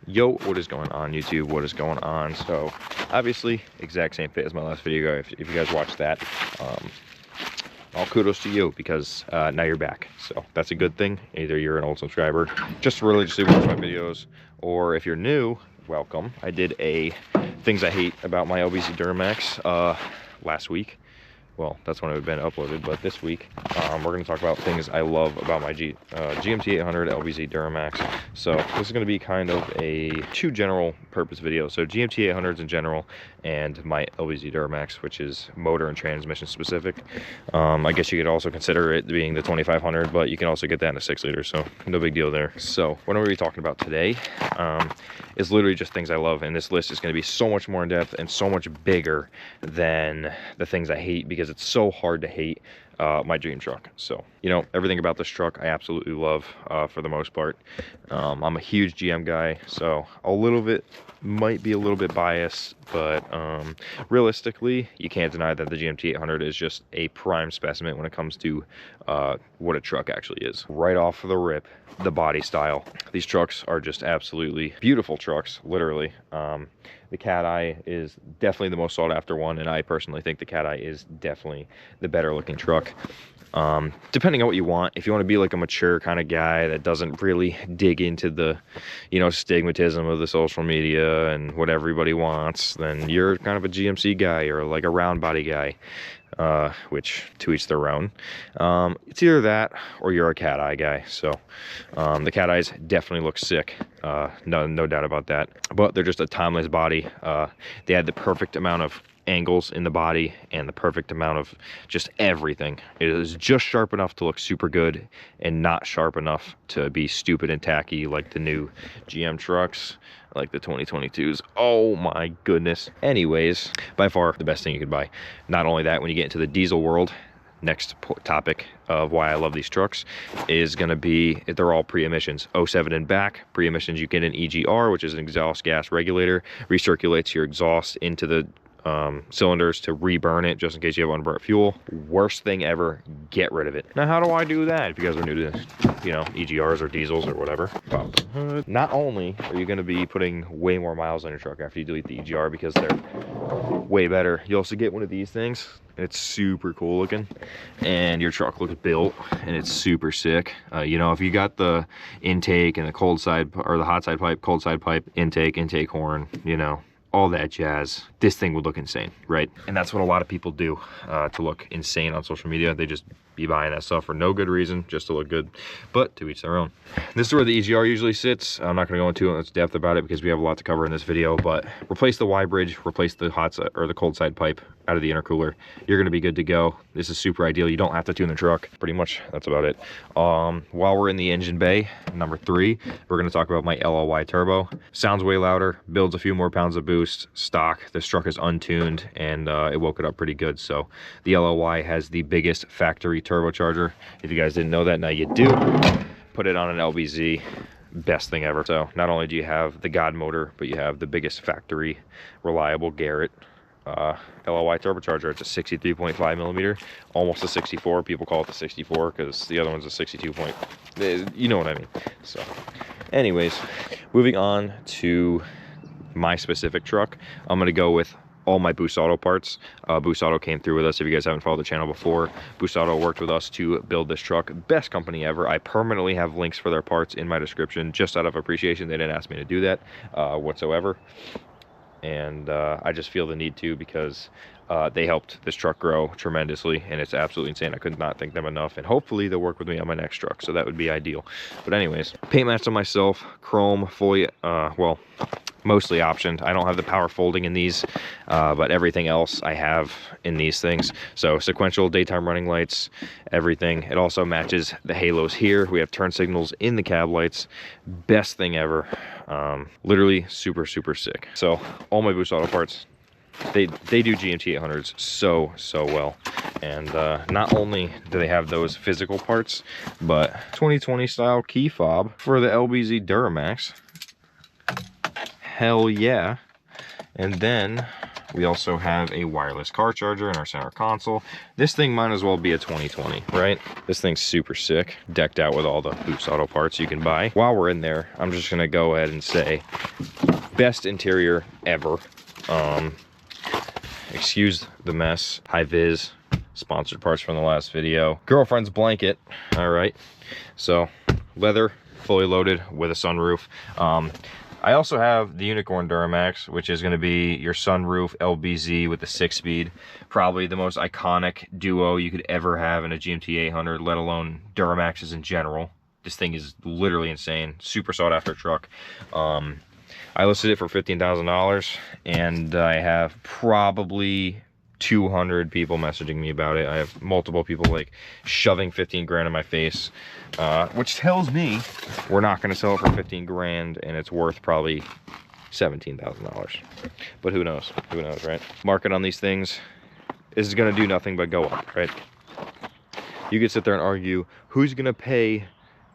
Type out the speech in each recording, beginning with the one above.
Yo, what is going on YouTube? What is going on? So obviously exact same fit as my last video. If you guys watched that, all kudos to you, because now you're back, so that's a good thing. Either you're an old subscriber just religiously watch my videos, or if you're new, welcome. I did a things I hate about my LBZ Duramax last week. Well, that's when it had been uploaded, but this week we're going to talk about things I love about my GMT 800 LBZ Duramax. So this is going to be kind of a two general purpose video. So GMT 800s in general, and my LBZ Duramax, which is motor and transmission specific. I guess you could also consider it being the 2500, but you can also get that in a 6-liter, so no big deal there. So what I'm going to be talking about today is literally just things I love, and this list is going to be so much more in depth and so much bigger than the things I hate, because it's so hard to hate my dream truck. So, you know, everything about this truck I absolutely love for the most part. I'm a huge GM guy, so a little bit might be a little bit biased, but realistically you can't deny that the GMT 800 is just a prime specimen when it comes to what a truck actually is. Right off of the rip, the body style, these trucks are just absolutely beautiful trucks, literally. The Cat Eye is definitely the most sought after one, and I personally think the Cat Eye is definitely the better looking truck. Depending on what you want. If you want to be like a mature kind of guy that doesn't really dig into the, you know, stigmatism of the social media and what everybody wants, then you're kind of a GMC guy or like a round body guy, which to each their own. It's either that or you're a Cat Eye guy. So the Cat Eyes definitely look sick, no doubt about that, but they're just a timeless body. They had the perfect amount of angles in the body and the perfect amount of just everything. It is just sharp enough to look super good and not sharp enough to be stupid and tacky like the new GM trucks, like the 2022s. Oh my goodness. Anyways, by far the best thing you could buy. Not only that, when you get into the diesel world, next topic of why I love these trucks is going to be, they're all pre-emissions. 07 and back, pre-emissions, you get an EGR, which is an exhaust gas regulator, recirculates your exhaust into the cylinders to reburn it just in case you have unburnt fuel. Worst thing ever, get rid of it. Now, how do I do that? If you guys are new to this, you know, EGRs or diesels or whatever, pop the hood. Not only are you going to be putting way more miles on your truck after you delete the EGR, because they're way better, you also get one of these things. It's super cool looking, and your truck looks built, and it's super sick. You know, if you got the intake and the cold side, or the hot side pipe, cold side pipe, intake horn, you know, all that jazz, this thing would look insane, right? And that's what a lot of people do to look insane on social media. They just be buying that stuff for no good reason, just to look good, but to each their own. This is where the EGR usually sits. I'm not going to go into much depth about it because we have a lot to cover in this video, but replace the Y bridge, replace the hot side or the cold side pipe out of the intercooler. You're going to be good to go. This is super ideal. You don't have to tune the truck. Pretty much that's about it. While we're in the engine bay, number 3, we're going to talk about my LLY turbo. Sounds way louder, builds a few more pounds of boost. Stock, this truck is untuned, and it woke it up pretty good. So the LLY has the biggest factory turbocharger. If you guys didn't know that, now you do. Put it on an LBZ, best thing ever. So not only do you have the God motor, but you have the biggest factory reliable Garrett LLY turbocharger. It's a 63.5 millimeter, almost a 64. People call it the 64 because the other one's a 62 point. You know what I mean. So anyways, moving on to my specific truck, I'm going to go with all my Boost Auto parts. Boost Auto came through with us. If you guys haven't followed the channel before, Boost Auto worked with us to build this truck. Best company ever. I permanently have links for their parts in my description, just out of appreciation. They didn't ask me to do that whatsoever, and I just feel the need to, because they helped this truck grow tremendously, and it's absolutely insane. I could not thank them enough, and hopefully they'll work with me on my next truck, so that would be ideal. But anyways, paint matched on myself, chrome, fully, well, mostly optioned. I don't have the power folding in these, but everything else I have in these things. So sequential daytime running lights, everything. It also matches the halos here. We have turn signals in the cab lights. Best thing ever. Literally super sick. So all my Boost Auto parts, they do GMT 800s so well. And not only do they have those physical parts, but 2020 style key fob for the LBZ Duramax. Hell yeah. And then We also have a wireless car charger in our center console. This thing might as well be a 2020, right? This thing's super sick, decked out with all the Boost Auto parts you can buy. While we're in there, I'm just gonna go ahead and say, best interior ever. Excuse the mess. High Vis, sponsored parts from the last video. Girlfriend's blanket, all right. So leather, fully loaded with a sunroof. I also have the Unicorn Duramax, which is going to be your sunroof LBZ with the 6-speed. Probably the most iconic duo you could ever have in a GMT 800, let alone Duramaxes in general. This thing is literally insane. Super sought after truck. I listed it for $15,000, and I have probably 200 people messaging me about it. I have multiple people like shoving 15 grand in my face, which tells me we're not going to sell it for 15 grand, and it's worth probably $17,000. But who knows? Who knows, right? Market on these things is going to do nothing but go up, right? You could sit there and argue, who's going to pay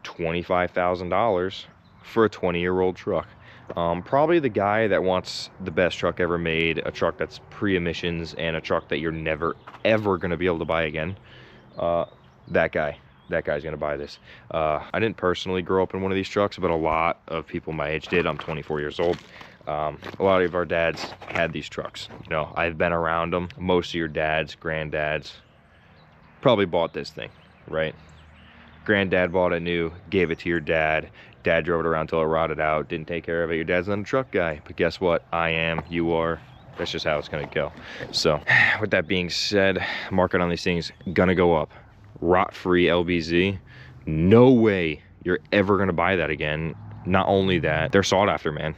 $25,000 for a 20-year-old truck? Probably the guy that wants the best truck ever made, a truck that's pre-emissions, and a truck that you're never ever going to be able to buy again. That guy's going to buy this. I didn't personally grow up in one of these trucks, but a lot of people my age did. I'm 24 years old. A lot of our dads had these trucks. You know, I've been around them. Most of your dads, granddads probably bought this thing, right? Granddad bought it new, gave it to your dad. Dad drove it around till it rotted out, didn't take care of it. Your dad's not a truck guy, but guess what? I am, you are. That's just how it's gonna go. So with that being said, market on these things gonna go up. Rot-free LBZ, no way you're ever gonna buy that again. Not only that, they're sought after, man.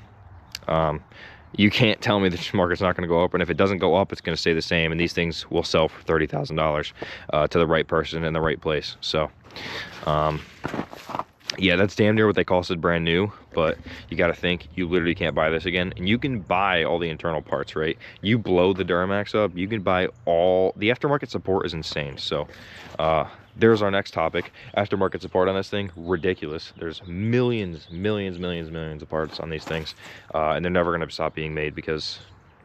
You can't tell me the market's not going to go up, and if it doesn't go up, it's going to stay the same, and these things will sell for $30,000 to the right person in the right place. So yeah, that's damn near what they cost brand new, but you got to think you literally can't buy this again. And you can buy all the internal parts, right? You blow the Duramax up, you can buy all the aftermarket support is insane. So there's our next topic. Aftermarket support on this thing, ridiculous. There's millions of parts on these things, and they're never going to stop being made because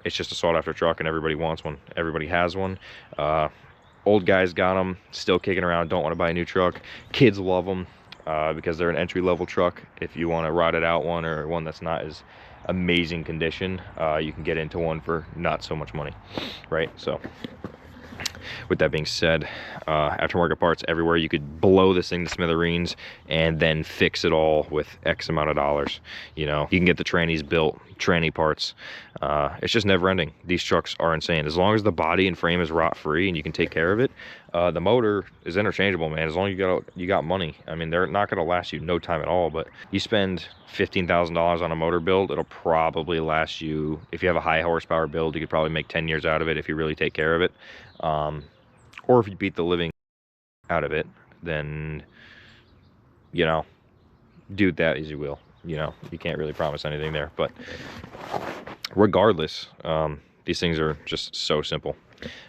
it's just a sought after truck and everybody wants one. Everybody has one. Old guys got them, still kicking around, don't want to buy a new truck. Kids love them because they're an entry-level truck. If you want a rotted out one or one that's not as amazing condition, you can get into one for not so much money, right? So with that being said, aftermarket parts everywhere. You could blow this thing to smithereens and then fix it all with X amount of dollars. You know, you can get the trannies built, tranny parts. It's just never ending. These trucks are insane. As long as the body and frame is rot free and you can take care of it, the motor is interchangeable, man. As long as you got money. I mean, they're not going to last you no time at all, but you spend $15,000 on a motor build, it'll probably last you, if you have a high horsepower build, you could probably make 10 years out of it if you really take care of it. Or if you beat the living out of it, then, you know, do that as you will. You know, you can't really promise anything there, but regardless, these things are just so simple.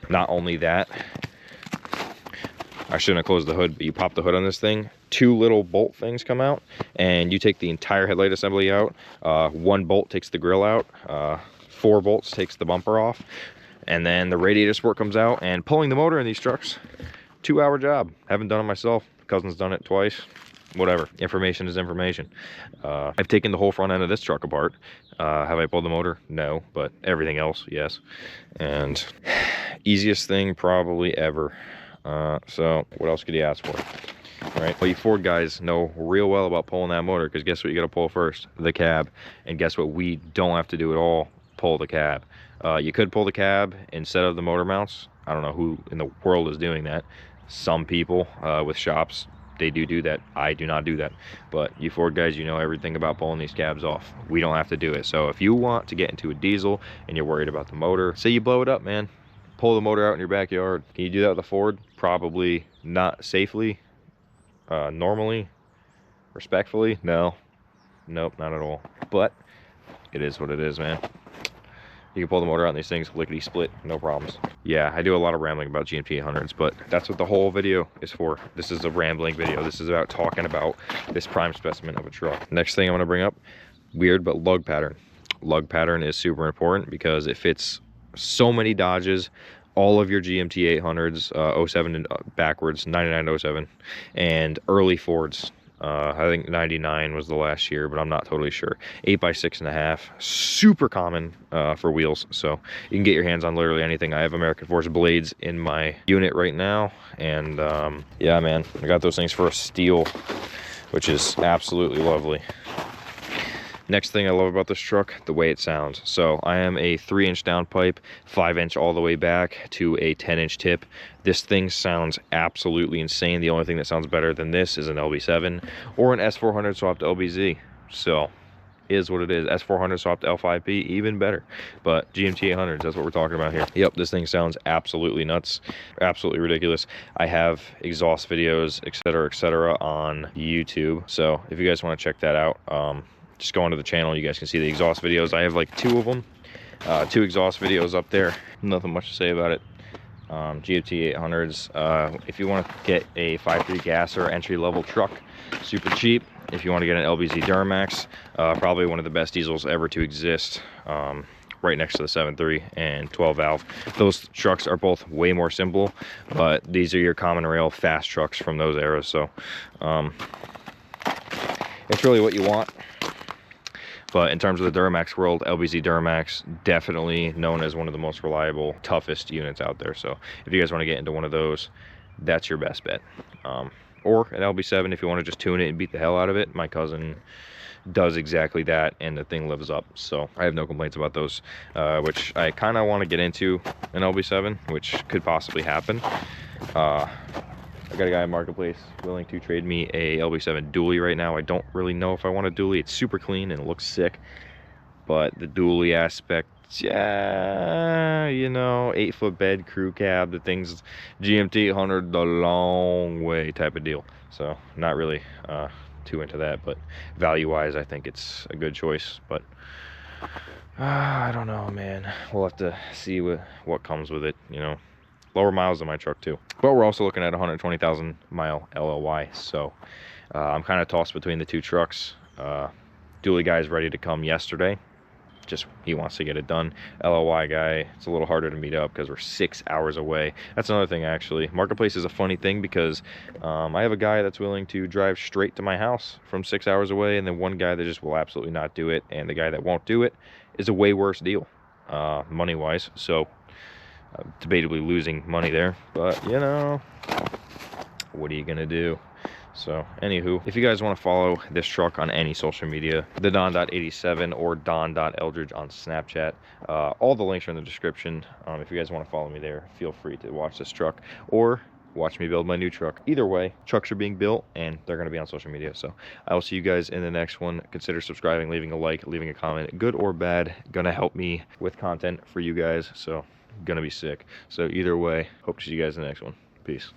Not only that, I shouldn't have closed the hood, but you pop the hood on this thing, 2 little bolt things come out, and you take the entire headlight assembly out. 1 bolt takes the grill out, 4 bolts takes the bumper off, and then the radiator support comes out. And pulling the motor in these trucks, 2-hour job. Haven't done it myself. Cousin's done it twice. Whatever. Information is information. I've taken the whole front end of this truck apart. Have I pulled the motor? No, but everything else, yes. And easiest thing probably ever. So what else could you ask for? Right? Well, you Ford guys know real well about pulling that motor, because guess what you got to pull first? The cab. And guess what we don't have to do at all? Pull the cab. You could pull the cab instead of the motor mounts. I don't know who in the world is doing that. Some people with shops, they do that. I do not do that. But you Ford guys, you know everything about pulling these cabs off. We don't have to do it. So if you want to get into a diesel and you're worried about the motor, say you blow it up, man, pull the motor out in your backyard. Can you do that with a Ford? Probably not safely. Normally, respectfully, no. Nope, not at all. But it is what it is, man. You can pull the motor out on these things, lickety split, no problems. Yeah, I do a lot of rambling about GMT 800s, but that's what the whole video is for. This is a rambling video. This is about talking about this prime specimen of a truck. Next thing I'm gonna bring up, weird but lug pattern. Lug pattern is super important because it fits So many Dodges, all of your GMT 800s, 07 and backwards, 99 07, and early Fords. I think 99 was the last year, but I'm not totally sure. 8x6.5, super common for wheels, so you can get your hands on literally anything. I have American Force blades in my unit right now, and yeah, man, I got those things for a steal, which is absolutely lovely. Next thing I love about this truck, the way it sounds. So I am a 3-inch downpipe, 5-inch all the way back to a 10-inch tip. This thing sounds absolutely insane. The only thing that sounds better than this is an LB7 or an S400 swapped LBZ. So is what it is. S400 swapped L5P, even better. But GMT 800s, that's what we're talking about here. Yep, this thing sounds absolutely nuts, absolutely ridiculous. I have exhaust videos, etc., on YouTube. So if you guys want to check that out, just go onto the channel. You guys can see the exhaust videos. I have like 2 of them, 2 exhaust videos up there. Nothing much to say about it. GMT 800s. If you want to get a 5.3 gas or entry-level truck, super cheap. If you want to get an LBZ Duramax, probably one of the best diesels ever to exist. Right next to the 7.3 and 12 valve. Those trucks are both way more simple, but these are your common rail fast trucks from those eras. So it's really what you want. But in terms of the Duramax world, LBZ Duramax, definitely known as one of the most reliable, toughest units out there. So if you guys want to get into one of those, that's your best bet. Or an LB7 if you want to just tune it and beat the hell out of it. My cousin does exactly that, and the thing lives up. So I have no complaints about those, which I kind of want to get into an LB7, which could possibly happen. I got a guy in Marketplace willing to trade me a LB7 dually right now. I don't really know if I want a dually. It's super clean and it looks sick, but the dually aspect, yeah, you know, 8-foot bed, crew cab, the thing's GMT 800 the long way type of deal. So not really too into that, but value-wise, I think it's a good choice. But I don't know, man. We'll have to see what comes with it, you know. Lower miles than my truck too, but we're also looking at 120,000 mile LLY. So I'm kind of tossed between the 2 trucks. Dually guy's ready to come yesterday, just he wants to get it done. LLY guy, it's a little harder to meet up because we're 6 hours away. That's another thing, actually. Marketplace is a funny thing because I have a guy that's willing to drive straight to my house from 6 hours away, and then one guy that just will absolutely not do it, and the guy that won't do it is a way worse deal money wise. So debatably losing money there, but you know, what are you gonna do? So anywho, if you guys want to follow this truck on any social media, the Don.87 or Don.Eldridge on Snapchat, all the links are in the description. If you guys want to follow me there, feel free to watch this truck or watch me build my new truck. Either way, trucks are being built and they're going to be on social media. So I will see you guys in the next one. Consider subscribing, leaving a like, leaving a comment, good or bad, gonna help me with content for you guys. So gonna be sick. So either way, hope to see you guys in the next one. Peace.